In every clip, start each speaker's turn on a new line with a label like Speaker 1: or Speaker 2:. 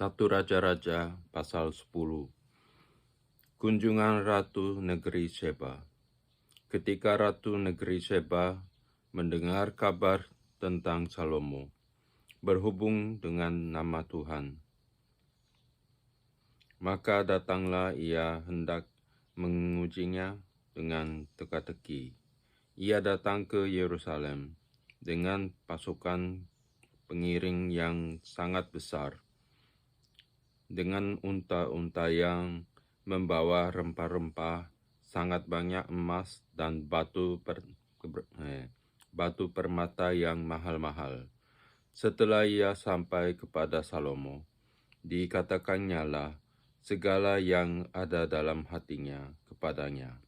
Speaker 1: 1 Raja-Raja pasal 10. Kunjungan Ratu Negeri Sheba. Ketika Ratu Negeri Sheba mendengar kabar tentang Salomo, berhubung dengan nama Tuhan, maka datanglah ia hendak mengujinya dengan teka-teki. Ia datang ke Yerusalem dengan pasukan pengiring yang sangat besar, dengan unta-unta yang membawa rempah-rempah, sangat banyak emas dan batu permata yang mahal-mahal. Setelah ia sampai kepada Salomo, dikatakannya segala yang ada dalam hatinya kepadanya.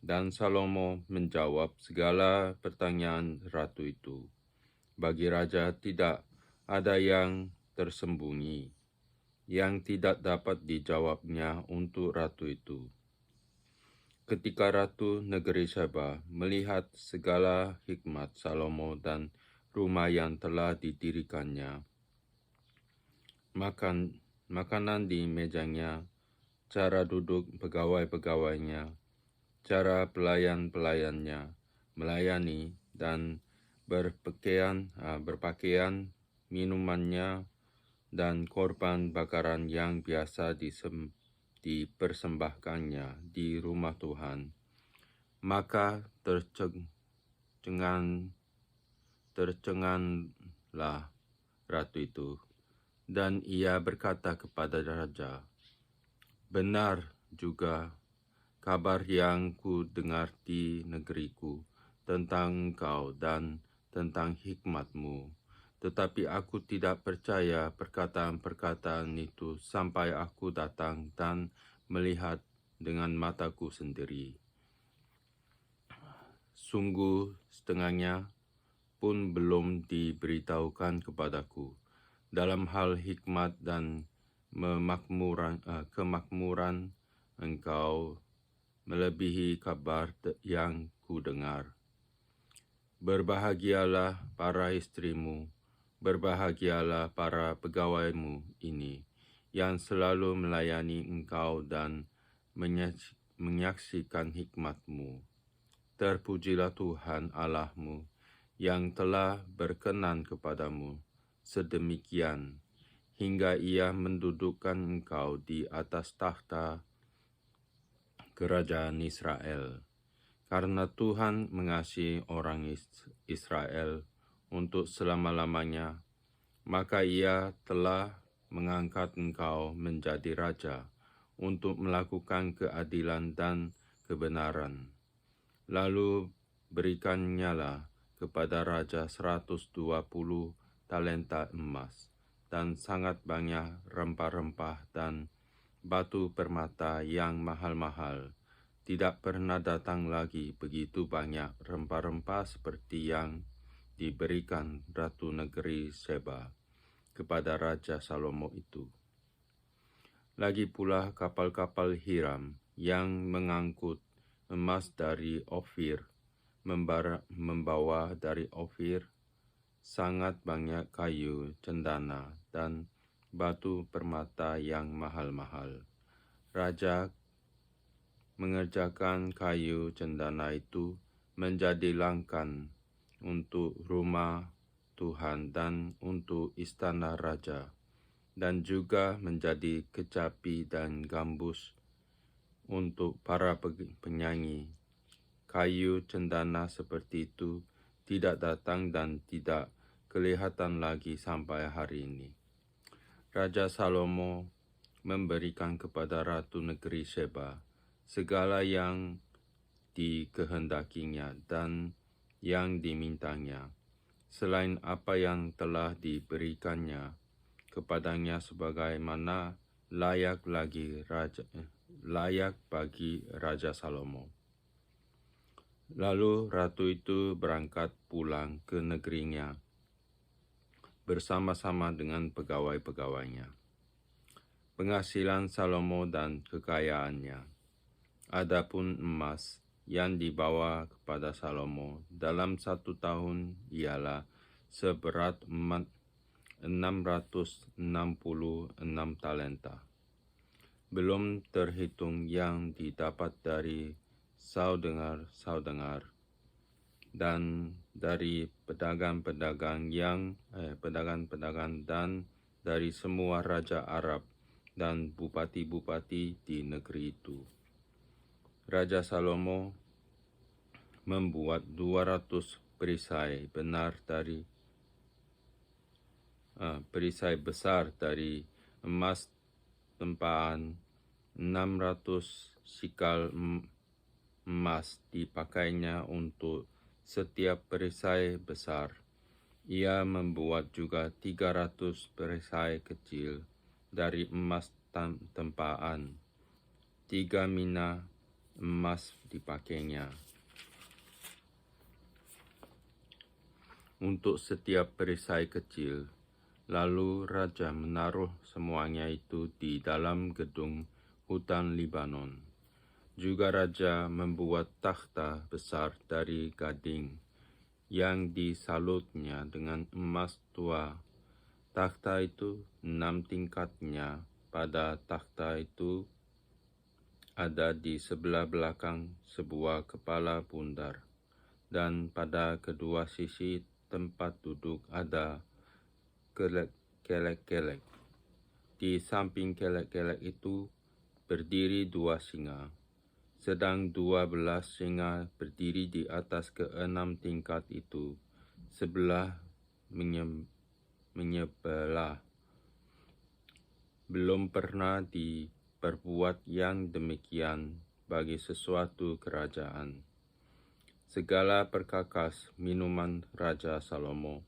Speaker 1: Dan Salomo menjawab segala pertanyaan ratu itu. Bagi raja tidak ada yang tersembunyi, yang tidak dapat dijawabnya untuk ratu itu. Ketika Ratu Negeri Sheba melihat segala hikmat Salomo dan rumah yang telah didirikannya, makanan di mejanya, cara duduk pegawai-pegawainya, cara pelayan-pelayannya melayani dan berpakaian minumannya, dan korban bakaran yang biasa dipersembahkannya di rumah Tuhan, maka tercenganlah ratu itu, dan ia berkata kepada raja, "Benar juga kabar yang ku dengar di negeriku tentang engkau dan tentang hikmatmu. Tetapi aku tidak percaya perkataan-perkataan itu sampai aku datang dan melihat dengan mataku sendiri. Sungguh setengahnya pun belum diberitahukan kepadaku dalam hal hikmat dan kemakmuran engkau melebihi kabar yang ku dengar. Berbahagialah para istrimu, berbahagialah para pegawaimu ini, yang selalu melayani engkau dan menyaksikan hikmatmu. Terpujilah Tuhan Allahmu, yang telah berkenan kepadamu sedemikian, hingga ia mendudukkan engkau di atas tahta kerajaan Israel. Karena Tuhan mengasihi orang Israel untuk selama-lamanya, maka ia telah mengangkat engkau menjadi raja untuk melakukan keadilan dan kebenaran. Lalu berikannya kepada raja 120 talenta emas dan sangat banyak rempah-rempah dan batu permata yang mahal-mahal. Tidak pernah datang lagi begitu banyak rempah-rempah seperti yang diberikan Ratu Negeri Sheba kepada Raja Salomo itu. Lagi pula kapal-kapal Hiram yang mengangkut emas dari Ofir, membawa dari Ofir sangat banyak kayu cendana dan batu permata yang mahal-mahal. Raja mengerjakan kayu cendana itu menjadi langkan untuk rumah Tuhan dan untuk istana raja, dan juga menjadi kecapi dan gambus untuk para penyanyi. Kayu cendana seperti itu tidak datang dan tidak kelihatan lagi sampai hari ini. Raja Salomo memberikan kepada Ratu Negeri Sheba segala yang dikehendakinya dan yang dimintanya, selain apa yang telah diberikannya kepadanya sebagaimana layak bagi Raja Salomo. Lalu ratu itu berangkat pulang ke negerinya bersama-sama dengan pegawai-pegawainya. Penghasilan Salomo dan kekayaannya. Adapun emas yang dibawa kepada Salomo dalam 1 tahun ialah seberat 666 talenta. Belum terhitung yang didapat dari saudengar-saudengar dan dari pedagang-pedagang dan dari semua raja Arab dan bupati-bupati di negeri itu. Raja Salomo membuat 200 perisai besar dari emas tempaan, 600 sikal emas dipakainya untuk setiap perisai besar. Ia membuat juga 300 perisai kecil dari emas tempaan. 3 mina emas dipakainya. Untuk setiap perisai kecil, lalu raja menaruh semuanya itu di dalam gedung hutan Libanon. Juga raja membuat takhta besar dari gading yang disalutnya dengan emas tua. Takhta itu 6 tingkatnya. Pada takhta itu ada di sebelah belakang sebuah kepala bundar, dan pada kedua sisi tempat duduk ada kelek-kelek. Di samping kelek-kelek itu berdiri 2 singa, sedang 12 singa berdiri di atas ke-6 tingkat itu, sebelah menyebelah. Belum pernah diperbuat yang demikian bagi sesuatu kerajaan. Segala perkakas minuman Raja Salomo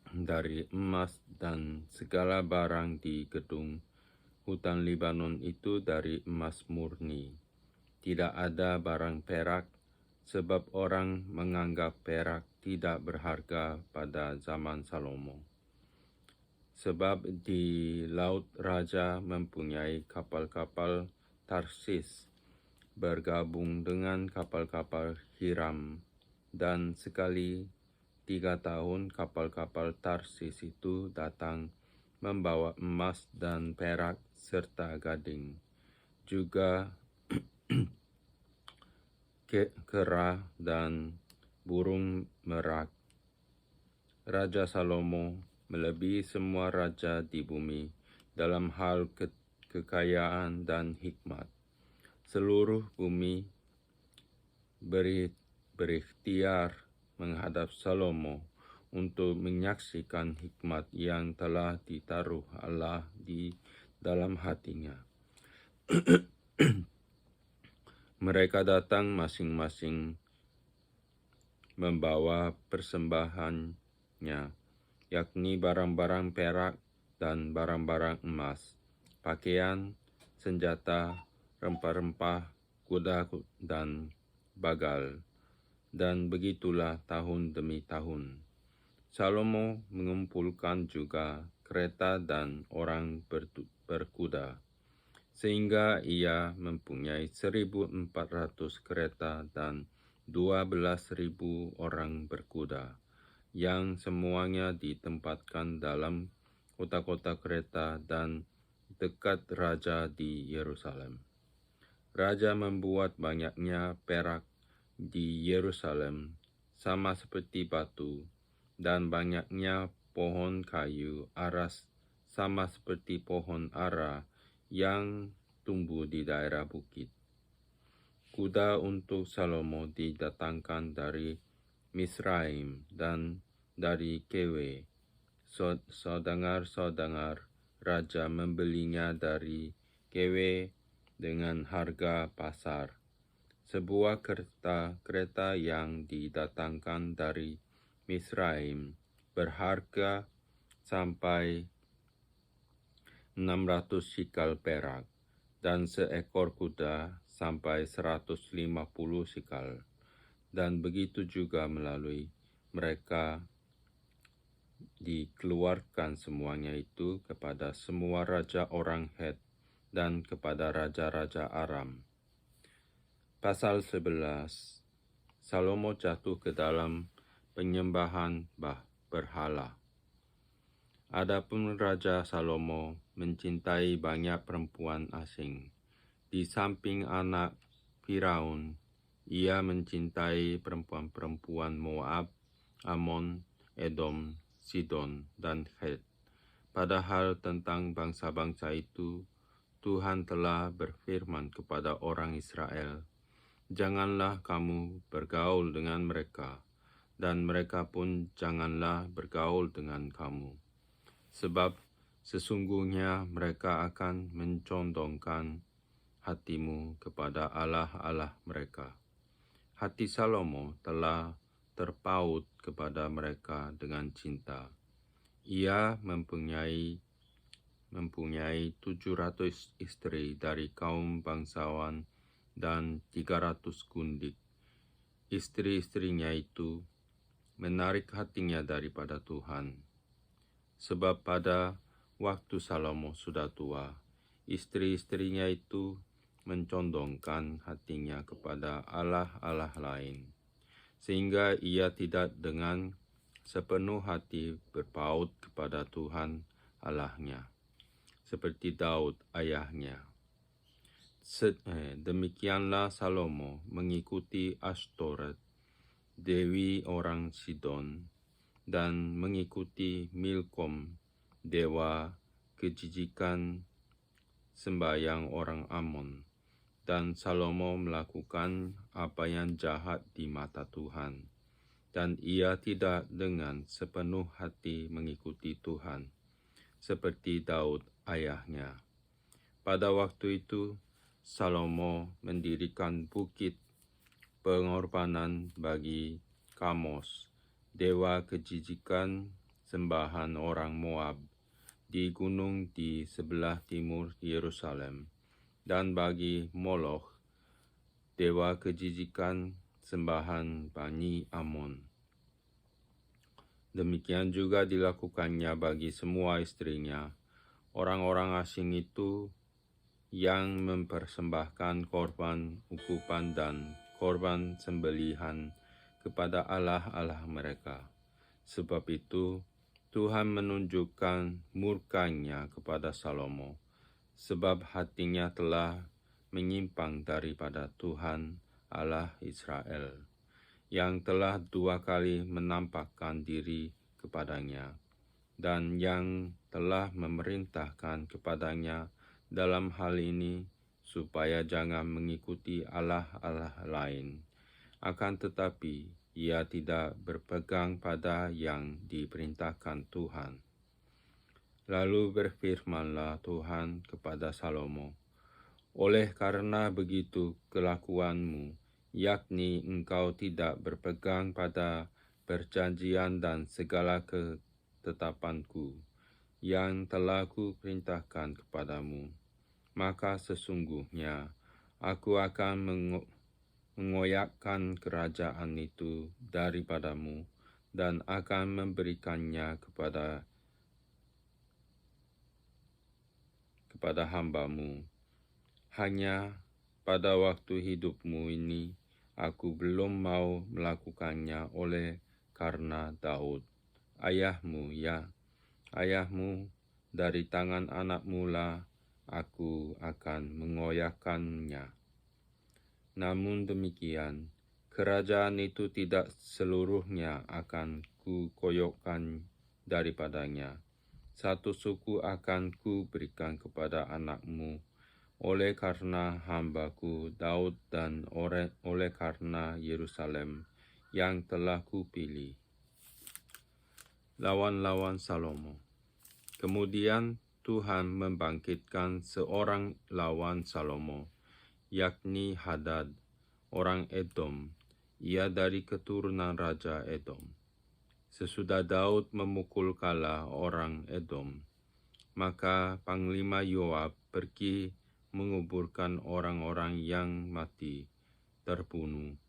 Speaker 1: dari emas dan segala barang di gedung hutan Libanon itu dari emas murni. Tidak ada barang perak, sebab orang menganggap perak tidak berharga pada zaman Salomo. Sebab di laut raja mempunyai kapal-kapal Tarsis bergabung dengan kapal-kapal Hiram, dan sekali 3 tahun kapal-kapal Tarsis itu datang membawa emas dan perak serta gading, juga kera dan burung merak. Raja Salomo melebihi semua raja di bumi dalam hal kekayaan dan hikmat. Seluruh bumi berikhtiar menghadap Salomo untuk menyaksikan hikmat yang telah ditaruh Allah di dalam hatinya. Mereka datang masing-masing membawa persembahannya, yakni barang-barang perak dan barang-barang emas, pakaian, senjata, rempah-rempah, kuda dan bagal. Dan begitulah tahun demi tahun. Salomo mengumpulkan juga kereta dan orang berkuda, sehingga ia mempunyai 1.400 kereta dan 12.000 orang berkuda, yang semuanya ditempatkan dalam kota-kota kereta dan dekat raja di Yerusalem. Raja membuat banyaknya perak di Yerusalem, sama seperti batu, dan banyaknya pohon kayu aras, sama seperti pohon ara yang tumbuh di daerah bukit. Kuda untuk Salomo didatangkan dari Misraim dan dari Kewe. Saudengar-saudengar raja membelinya dari Kewe dengan harga pasar. Sebuah kereta yang didatangkan dari Misraim berharga sampai 600 sikal perak, dan seekor kuda sampai 150 sikal. Dan begitu juga melalui mereka dikeluarkan semuanya itu kepada semua raja orang Het dan kepada raja-raja Aram. Pasal 11. Salomo jatuh ke dalam penyembahan berhala. Adapun Raja Salomo mencintai banyak perempuan asing. Di samping anak Firaun, ia mencintai perempuan-perempuan Moab, Amon, Edom, Sidon, dan Het. Padahal tentang bangsa-bangsa itu, Tuhan telah berfirman kepada orang Israel, "Janganlah kamu bergaul dengan mereka, dan mereka pun janganlah bergaul dengan kamu. Sebab sesungguhnya mereka akan mencondongkan hatimu kepada Allah-Allah mereka." Hati Salomo telah terpaut kepada mereka dengan cinta. Ia mempunyai 700 istri dari kaum bangsawan dan 300 gundik. Istri-istrinya itu menarik hatinya daripada Tuhan. Sebab pada waktu Salomo sudah tua, istri-istrinya itu mencondongkan hatinya kepada Allah-Allah lain, sehingga ia tidak dengan sepenuh hati berpaut kepada Tuhan Allahnya, seperti Daud ayahnya. Demikianlah Salomo mengikuti Ashtoreth, dewi orang Sidon, dan mengikuti Milkom, dewa kejijikan sembahyang orang Amon. Dan Salomo melakukan apa yang jahat di mata Tuhan, dan ia tidak dengan sepenuh hati mengikuti Tuhan, seperti Daud ayahnya. Pada waktu itu, Salomo mendirikan bukit pengorbanan bagi Kamos, dewa kejijikan sembahan orang Moab, di gunung di sebelah timur Yerusalem, dan bagi Moloch, dewa kejijikan sembahan Bani Amon. Demikian juga dilakukannya bagi semua istrinya, orang-orang asing itu yang mempersembahkan korban ukupan dan korban sembelihan kepada Allah-Allah mereka. Sebab itu, Tuhan menunjukkan murkanya kepada Salomo, sebab hatinya telah menyimpang daripada Tuhan Allah Israel, yang telah 2 kali menampakkan diri kepadanya, dan yang telah memerintahkan kepadanya dalam hal ini, supaya jangan mengikuti Allah-Allah lain. Akan tetapi, ia tidak berpegang pada yang diperintahkan Tuhan. Lalu berfirmanlah Tuhan kepada Salomo, "Oleh karena begitu kelakuanmu, yakni engkau tidak berpegang pada perjanjian dan segala ketetapanku yang telah kuperintahkan kepadamu, maka sesungguhnya aku akan mengoyakkan kerajaan itu daripadamu dan akan memberikannya kepada hambamu. Hanya pada waktu hidupmu ini aku belum mau melakukannya oleh karena Daud ayahmu, dari tangan anakmu lah aku akan mengoyakkannya. Namun demikian, kerajaan itu tidak seluruhnya akan kukoyokkan daripadanya. 1 suku akan kuberikan kepada anakmu, oleh karena hambaku Daud dan oleh karena Yerusalem yang telah kupilih." Lawan-lawan Salomo. Kemudian Tuhan membangkitkan seorang lawan Salomo, yakni Hadad, orang Edom. Ia dari keturunan Raja Edom. Sesudah Daud memukul kalah orang Edom, maka Panglima Yoab pergi menguburkan orang-orang yang mati terbunuh,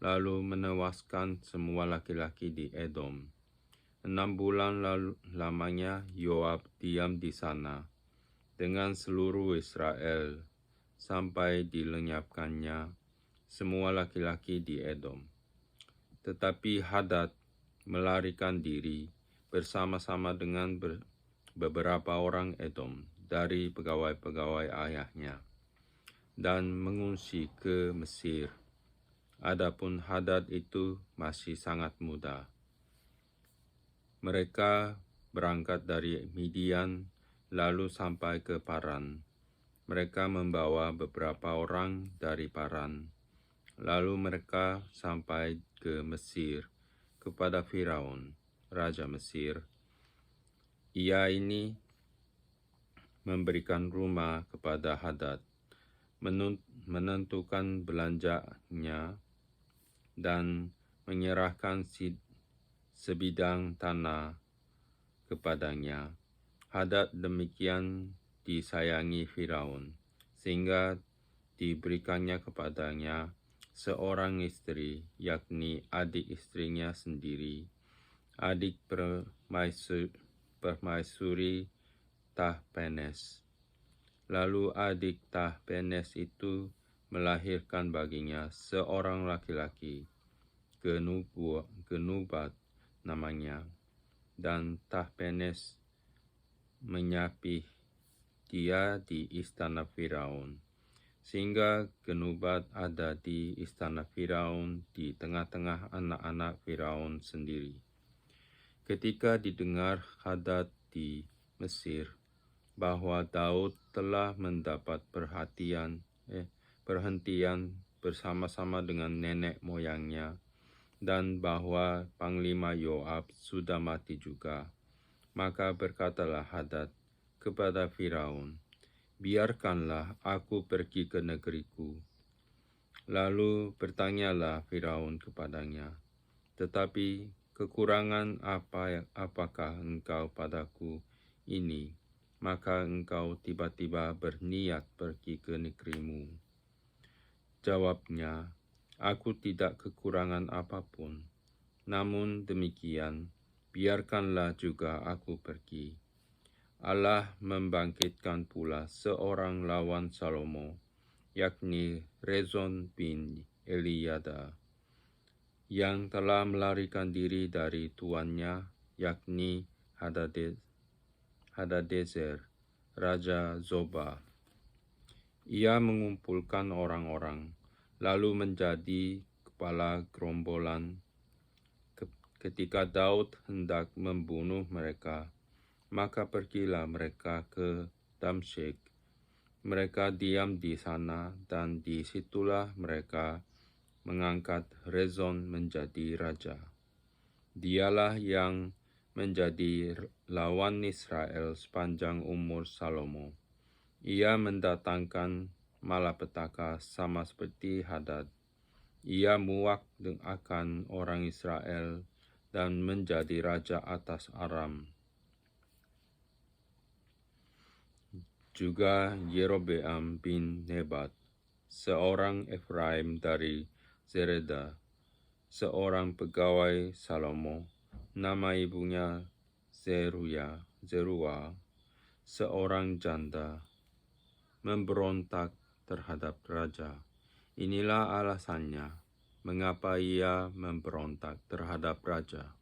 Speaker 1: lalu menewaskan semua laki-laki di Edom. 6 bulan lamanya Yoab diam di sana dengan seluruh Israel, sampai dilenyapkannya semua laki-laki di Edom. Tetapi Hadad melarikan diri bersama-sama dengan beberapa orang Edom dari pegawai-pegawai ayahnya dan mengungsi ke Mesir. Adapun Hadad itu masih sangat muda. Mereka berangkat dari Midian lalu sampai ke Paran. Mereka membawa beberapa orang dari Paran. Lalu mereka sampai ke Mesir kepada Firaun, Raja Mesir. Ia ini memberikan rumah kepada Hadad, menentukan belanjanya, dan menyerahkan sebidang tanah kepadanya. Hadad demikian disayangi Firaun, sehingga diberikannya kepadanya seorang istri, yakni adik istrinya sendiri, adik permaisuri Tahpenes. Lalu adik Tahpenes itu melahirkan baginya seorang laki-laki, Genubat namanya, dan Tahpenes menyapih dia di istana Firaun, sehingga Genubat ada di istana Firaun di tengah-tengah anak-anak Firaun sendiri. Ketika didengar Hadad di Mesir bahwa Daud telah mendapat perhentian bersama-sama dengan nenek moyangnya, dan bahwa Panglima Yoab sudah mati juga, maka berkatalah Hadad kepada Firaun, "Biarkanlah aku pergi ke negeriku." Lalu bertanyalah Firaun kepadanya, "Tetapi kekurangan apakah engkau padaku ini, maka engkau tiba-tiba berniat pergi ke negerimu?" Jawabnya, "Aku tidak kekurangan apapun. Namun demikian, biarkanlah juga aku pergi. Allah membangkitkan pula seorang lawan Salomo, yakni Rezon bin Eliada, yang telah melarikan diri dari tuannya, yakni Hadadezer, Raja Zoba. Ia mengumpulkan orang-orang, lalu menjadi kepala gerombolan. Ketika Daud hendak membunuh mereka, maka pergilah mereka ke Damsyik. Mereka diam di sana, dan disitulah mereka mengangkat Rezon menjadi raja. Dialah yang menjadi lawan Israel sepanjang umur Salomo. Ia mendatangkan malapetaka sama seperti Hadad. Ia muak akan orang Israel dan menjadi raja atas Aram. Juga Yerobeam bin Nebat, seorang Efraim dari Zereda, seorang pegawai Salomo, nama ibunya Zerua, seorang janda, memberontak terhadap raja. Inilah alasannya mengapa ia memberontak terhadap raja.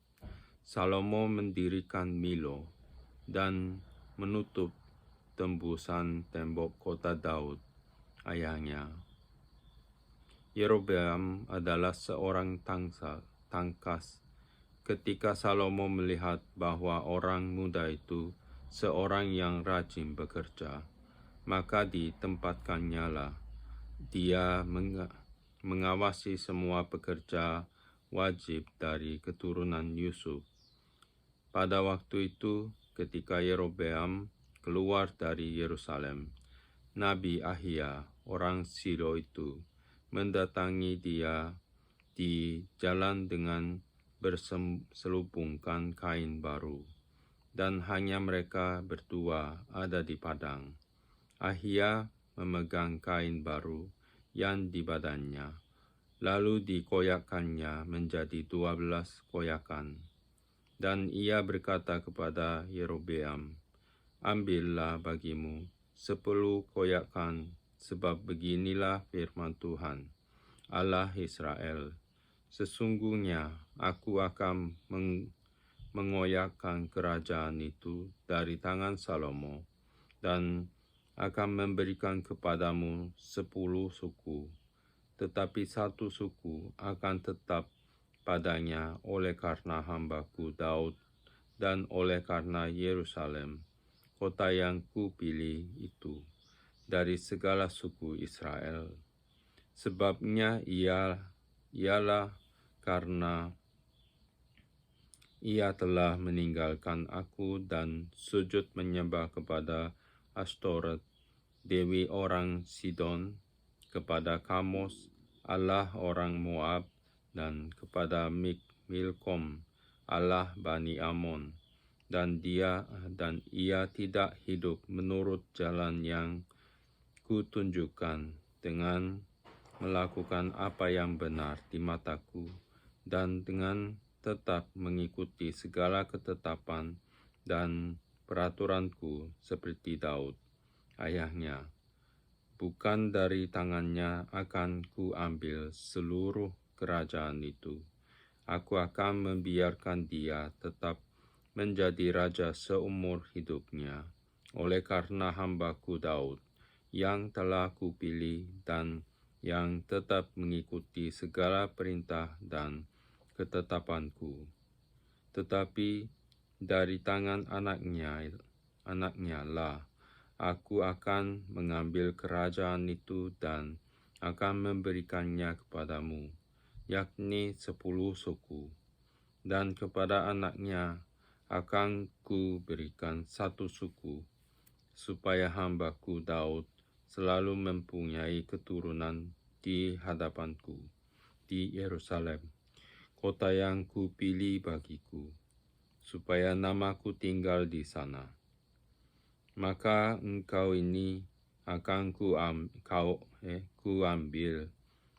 Speaker 1: Salomo mendirikan Milo dan menutup tembusan tembok kota Daud, ayahnya. Yerobeam adalah seorang tangkas. Ketika Salomo melihat bahwa orang muda itu seorang yang rajin bekerja, maka ditempatkannya lah dia mengawasi semua pekerja wajib dari keturunan Yusuf. Pada waktu itu, ketika Yerobeam keluar dari Yerusalem, Nabi Ahia, orang Silo itu, mendatangi dia di jalan dengan berselubungkan kain baru, dan hanya mereka berdua ada di padang. Ahia memegang kain baru yang di badannya, lalu dikoyakkannya menjadi 12 koyakan. Dan ia berkata kepada Yerobeam, "Ambillah bagimu 10 koyakan, sebab beginilah firman Tuhan, Allah Israel, sesungguhnya aku akan mengoyakkan kerajaan itu dari tangan Salomo dan akan memberikan kepadamu 10 suku, tetapi 1 suku akan tetap padanya oleh karena hambaku Daud dan oleh karena Yerusalem, kota yang kupilih itu, dari segala suku Israel. Sebabnya ialah karena ia telah meninggalkan aku dan sujud menyembah kepada Astoret, dewi orang Sidon, kepada Kamos, Allah orang Moab, dan kepada Milkom, Allah Bani Amon. Dan ia tidak hidup menurut jalan yang kutunjukkan dengan melakukan apa yang benar di mataku dan dengan tetap mengikuti segala ketetapan dan peraturanku seperti Daud, ayahnya. Bukan dari tangannya akan kuambil seluruh kerajaan itu. Aku akan membiarkan dia tetap menjadi raja seumur hidupnya, oleh karena hambaku Daud, yang telah kupilih dan yang tetap mengikuti segala perintah dan ketetapanku. Tetapi dari tangan anaknya lah aku akan mengambil kerajaan itu dan akan memberikannya kepadamu, yakni 10 suku, dan kepada anaknya akan kuberikan 1 suku, supaya hambaku Daud selalu mempunyai keturunan di hadapanku di Yerusalem, kota yang kupilih bagiku, supaya namaku tinggal di sana. Maka engkau ini akan kuambil,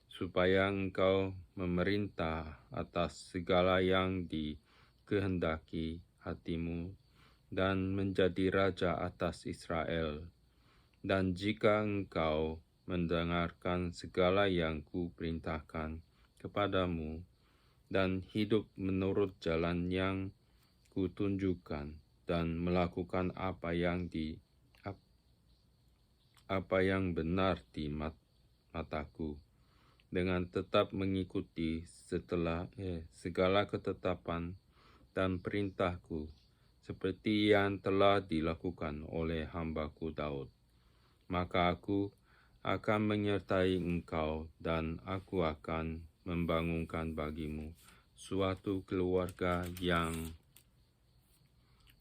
Speaker 1: supaya engkau memerintah atas segala yang dikehendaki hatimu, dan menjadi raja atas Israel. Dan jika engkau mendengarkan segala yang kuperintahkan kepadamu, dan hidup menurut jalan yang kutunjukkan, dan melakukan apa yang benar di mataku, dengan tetap mengikuti segala ketetapan dan perintahku, seperti yang telah dilakukan oleh hambaku Daud, maka aku akan menyertai engkau dan aku akan membangunkan bagimu suatu keluarga yang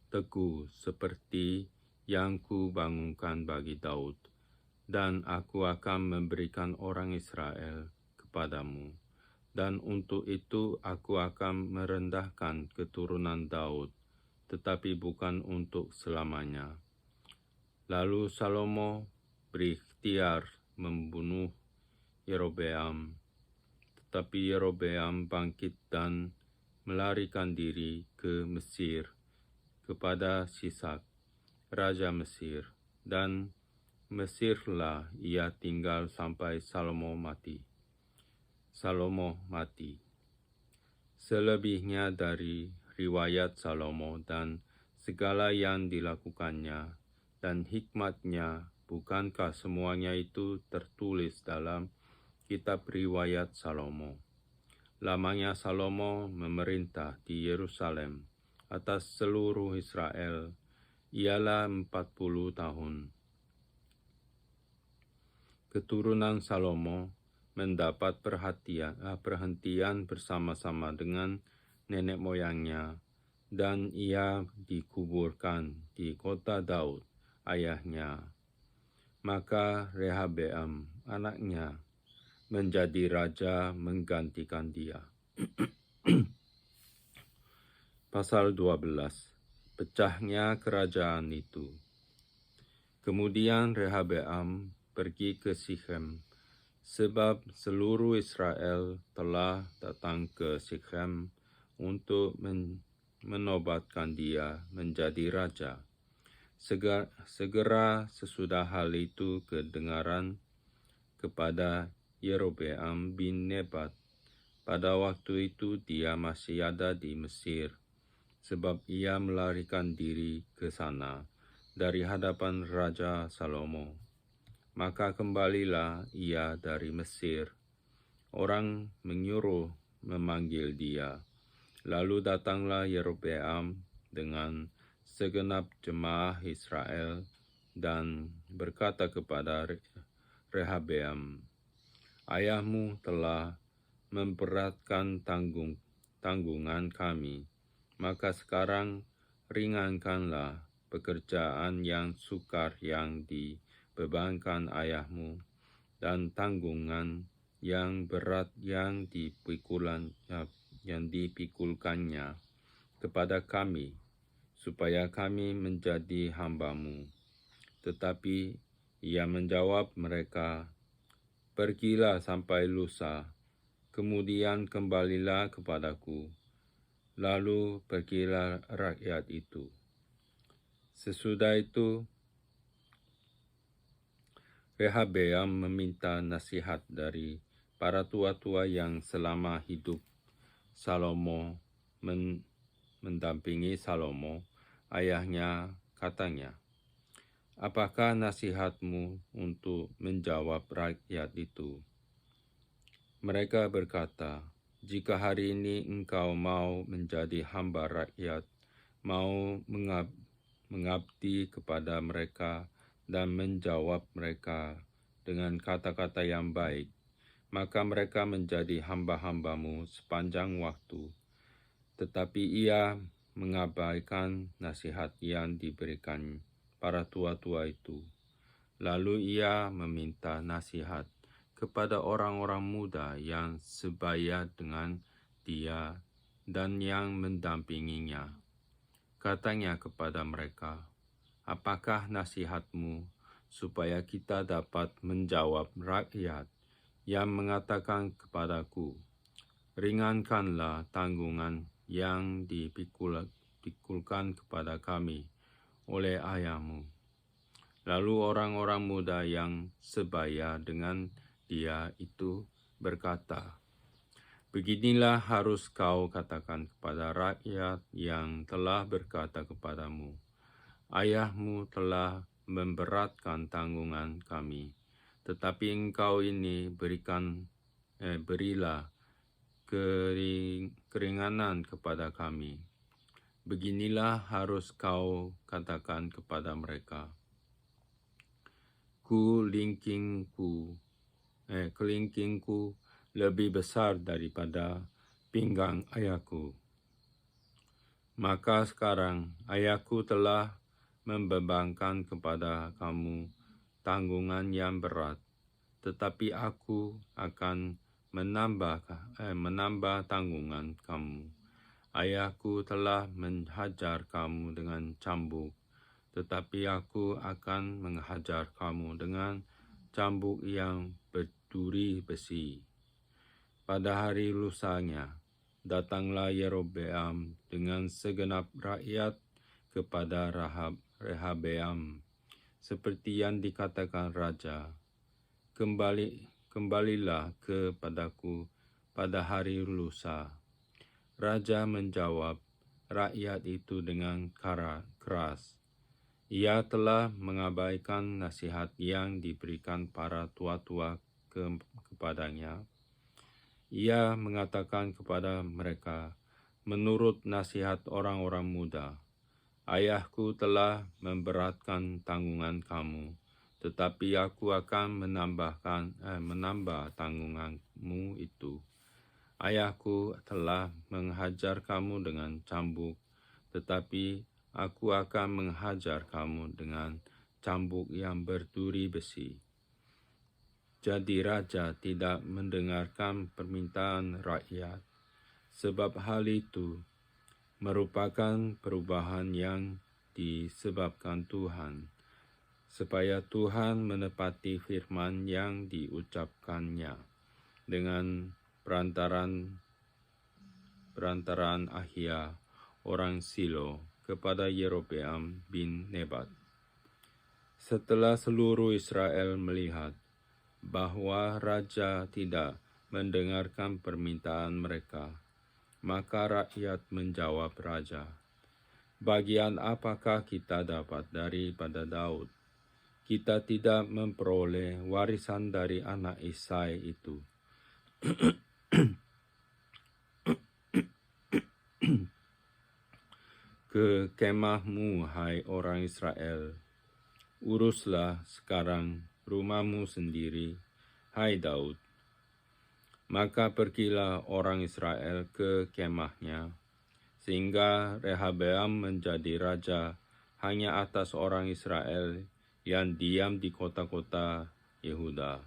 Speaker 1: teguh seperti yang kubangunkan bagi Daud, dan aku akan memberikan orang Israel kepadamu. Dan untuk itu aku akan merendahkan keturunan Daud, tetapi bukan untuk selamanya. Lalu Salomo berikhtiar membunuh Yerobeam, tetapi Yerobeam bangkit dan melarikan diri ke Mesir, kepada Sisak, raja Mesir, dan Mesirlah ia tinggal sampai Salomo mati. Selebihnya dari riwayat Salomo dan segala yang dilakukannya dan hikmatnya, bukankah semuanya itu tertulis dalam kitab riwayat Salomo? Lamanya Salomo memerintah di Yerusalem atas seluruh Israel ialah 40 tahun. Keturunan Salomo mendapat perhentian bersama-sama dengan nenek moyangnya, dan ia dikuburkan di kota Daud, ayahnya. Maka Rehabeam, anaknya, menjadi raja menggantikan dia. Pasal 12. Pecahnya kerajaan itu. Kemudian Rehabeam pergi ke Sikhem, sebab seluruh Israel telah datang ke Sikhem untuk menobatkan dia menjadi raja. Segera sesudah hal itu kedengaran kepada Yerobeam bin Nebat. Pada waktu itu dia masih ada di Mesir, sebab ia melarikan diri ke sana dari hadapan Raja Salomo. Maka kembalilah ia dari Mesir. Orang menyuruh memanggil dia. Lalu datanglah Yerobeam dengan segenap jemaah Israel dan berkata kepada Rehabeam, "Ayahmu telah memberatkan tanggungan kami, maka sekarang ringankanlah pekerjaan yang sukar yang dibebankan ayahmu dan tanggungan yang berat yang dipikulkannya kepada kami, supaya kami menjadi hamba-Mu." Tetapi ia menjawab mereka, "Pergilah sampai lusa, kemudian kembalilah kepadaku." Lalu pergilah rakyat itu. Sesudah itu, Rehabeam meminta nasihat dari para tua-tua yang selama hidup Salomo mendampingi Salomo, ayahnya. Katanya, "Apakah nasihatmu untuk menjawab rakyat itu?" Mereka berkata, "Jika hari ini engkau mau menjadi hamba rakyat, mau mengabdi kepada mereka dan menjawab mereka dengan kata-kata yang baik, maka mereka menjadi hamba-hamba-Mu sepanjang waktu." Tetapi ia mengabaikan nasihat yang diberikan para tua-tua itu. Lalu ia meminta nasihat kepada orang-orang muda yang sebaya dengan dia dan yang mendampinginya. Katanya kepada mereka, "Apakah nasihatmu supaya kita dapat menjawab rakyat yang mengatakan kepadaku, 'Ringankanlah tanggungan yang dipikulkan kepada kami oleh ayahmu'?" Lalu orang-orang muda yang sebaya dengan dia itu berkata, "Beginilah harus kau katakan kepada rakyat yang telah berkata kepadamu, 'Ayahmu telah memberatkan tanggungan kami, tetapi engkau ini berilah keringanan kepada kami.' Beginilah harus kau katakan kepada mereka, 'Kelingkingku lebih besar daripada pinggang ayahku. Maka sekarang ayahku telah membebankan kepada kamu tanggungan yang berat, tetapi aku akan menambah tanggungan kamu. Ayahku telah menghajar kamu dengan cambuk, tetapi aku akan menghajar kamu dengan cambuk yang berduri besi." Pada hari lusanya, datanglah Yerobeam dengan segenap rakyat kepada Rehabeam, seperti yang dikatakan raja, "Kembalilah kepadaku pada hari lusa." Raja menjawab rakyat itu dengan keras. Ia telah mengabaikan nasihat yang diberikan para tua-tua kepadanya. Ia mengatakan kepada mereka, menurut nasihat orang-orang muda, "Ayahku telah memberatkan tanggungan kamu, tetapi aku akan menambah tanggunganmu itu. Ayahku telah menghajar kamu dengan cambuk, tetapi aku akan menghajar kamu dengan cambuk yang berduri besi." Jadi raja tidak mendengarkan permintaan rakyat, sebab hal itu merupakan perubahan yang disebabkan Tuhan, supaya Tuhan menepati firman yang diucapkannya dengan perantaraan Ahia orang Silo kepada Yerobeam bin Nebat. Setelah seluruh Israel melihat bahwa raja tidak mendengarkan permintaan mereka, maka rakyat menjawab raja, bagian apakah kita dapat daripada Daud? Kita tidak memperoleh warisan dari anak Isai itu. Ke kemahmu, hai orang Israel, uruslah sekarang rumahmu sendiri, hai Daud. Maka pergilah orang Israel ke kemahnya, sehingga Rehabeam menjadi raja hanya atas orang Israel yang diam di kota-kota Yehuda.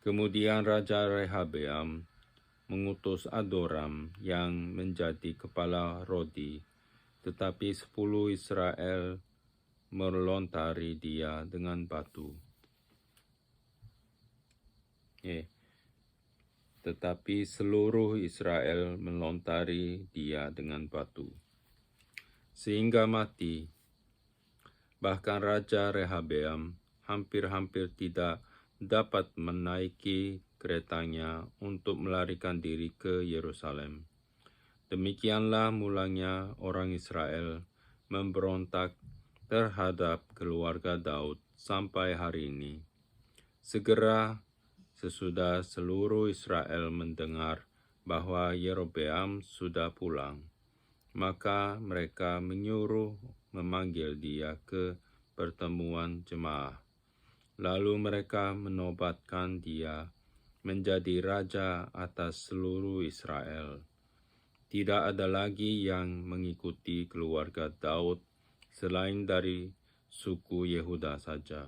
Speaker 1: Kemudian Raja Rehabeam mengutus Adoram yang menjadi kepala Rodi, tetapi 10 Israel melontari dia dengan batu. Tetapi seluruh Israel melontari dia dengan batu, sehingga mati. Bahkan Raja Rehabeam hampir-hampir tidak dapat menaiki keretanya untuk melarikan diri ke Yerusalem. Demikianlah mulanya orang Israel memberontak terhadap keluarga Daud sampai hari ini. Segera sesudah seluruh Israel mendengar bahwa Yerobeam sudah pulang, maka mereka menyuruh memanggil dia ke pertemuan jemaah. Lalu mereka menobatkan dia menjadi raja atas seluruh Israel. Tidak ada lagi yang mengikuti keluarga Daud selain dari suku Yehuda saja.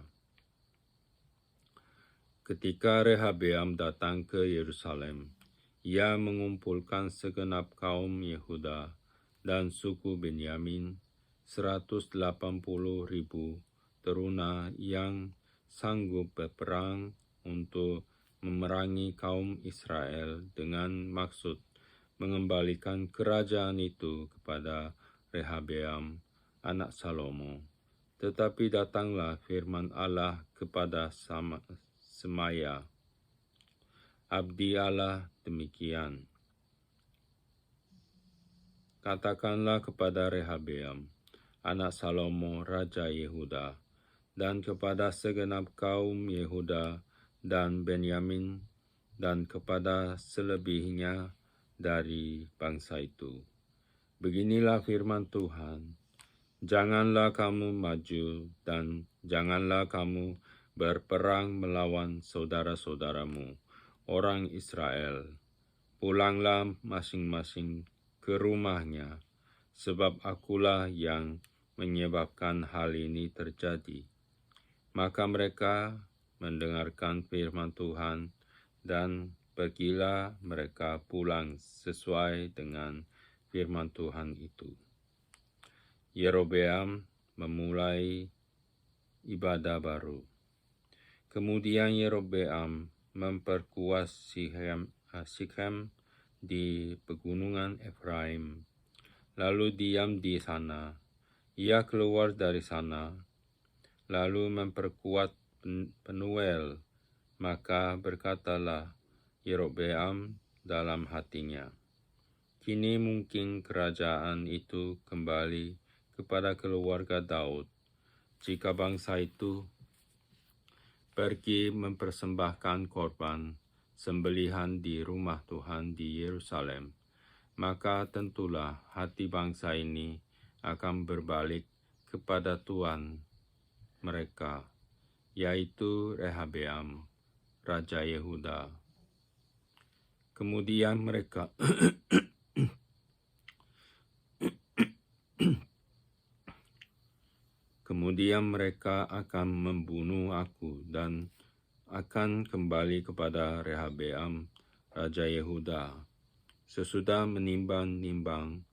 Speaker 1: Ketika Rehabeam datang ke Yerusalem, ia mengumpulkan segenap kaum Yehuda dan suku Benyamin, 180.000 teruna yang sanggup berperang untuk memerangi kaum Israel dengan maksud mengembalikan kerajaan itu kepada Rehabeam, anak Salomo. Tetapi datanglah firman Allah kepada Semaya, abdi Allah, demikian. Katakanlah kepada Rehabeam, anak Salomo, raja Yehuda, dan kepada segenap kaum Yehuda dan Benyamin, dan kepada selebihnya dari bangsa itu. Beginilah firman Tuhan, janganlah kamu maju dan janganlah kamu berperang melawan saudara-saudaramu, orang Israel. Pulanglah masing-masing ke rumahnya, sebab akulah yang menyebabkan hal ini terjadi. Maka mereka mendengarkan firman Tuhan dan pergilah mereka pulang sesuai dengan firman Tuhan itu. Yerobeam memulai ibadah baru. Kemudian Yerobeam memperkuat Sikhem di pegunungan Efraim, lalu diam di sana. Ia keluar dari sana, lalu memperkuat Penuel. Maka berkatalah Yerobeam dalam hatinya, kini mungkin kerajaan itu kembali kepada keluarga Daud, jika bangsa itu pergi mempersembahkan korban sembelihan di rumah Tuhan di Yerusalem, maka tentulah hati bangsa ini akan berbalik kepada Tuhan mereka, yaitu Rehabeam, raja Yehuda. Kemudian mereka akan membunuh aku dan akan kembali kepada Rehabeam, raja Yehuda. Sesudah menimbang-nimbang,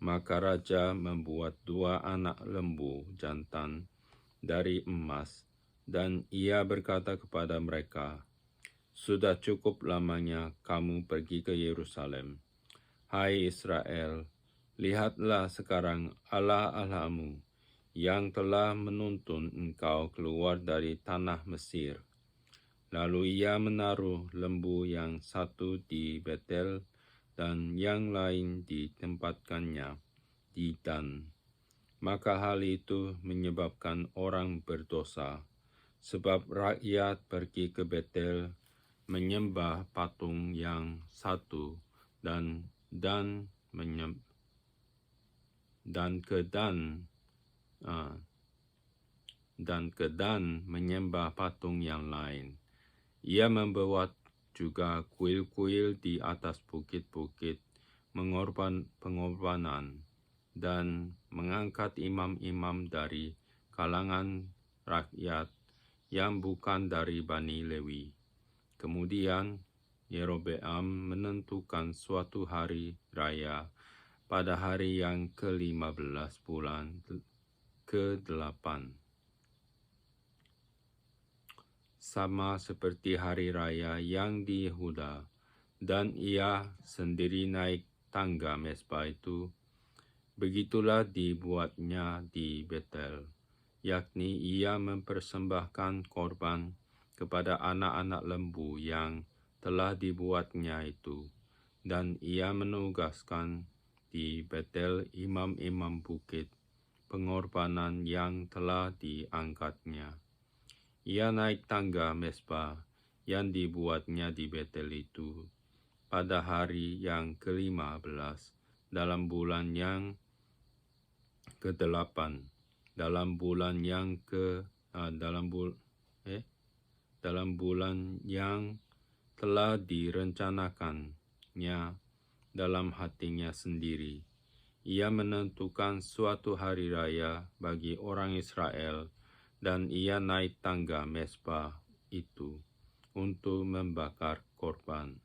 Speaker 1: maka raja membuat 2 anak lembu jantan dari emas, dan ia berkata kepada mereka, sudah cukup lamanya kamu pergi ke Yerusalem. Hai Israel, lihatlah sekarang Allah-Allahmu yang telah menuntun engkau keluar dari tanah Mesir. Lalu ia menaruh lembu yang satu di Betel dan yang lain ditempatkannya di Dan. maka hal itu menyebabkan orang berdosa, sebab rakyat pergi ke Betel menyembah patung yang satu dan ke Dan menyembah patung yang lain. Ia membuat juga kuil-kuil di atas bukit-bukit pengorbanan dan mengangkat imam-imam dari kalangan rakyat yang bukan dari Bani Lewi. Kemudian Yerobeam menentukan suatu hari raya pada hari yang ke-15 bulan ke-8. Sama seperti hari raya yang di Yehuda, dan ia sendiri naik tangga mezbah itu, begitulah dibuatnya di Betel, yakni ia mempersembahkan korban kepada anak-anak lembu yang telah dibuatnya itu, dan ia menugaskan di Betel imam-imam bukit pengorbanan yang telah diangkatnya. Ia naik tangga mezbah yang dibuatnya di Betel itu pada hari yang ke-15 dalam bulan yang ke-8, dalam bulan yang telah direncanakannya dalam hatinya sendiri. Ia menentukan suatu hari raya bagi orang Israel, dan ia naik tangga mezbah itu untuk membakar korban.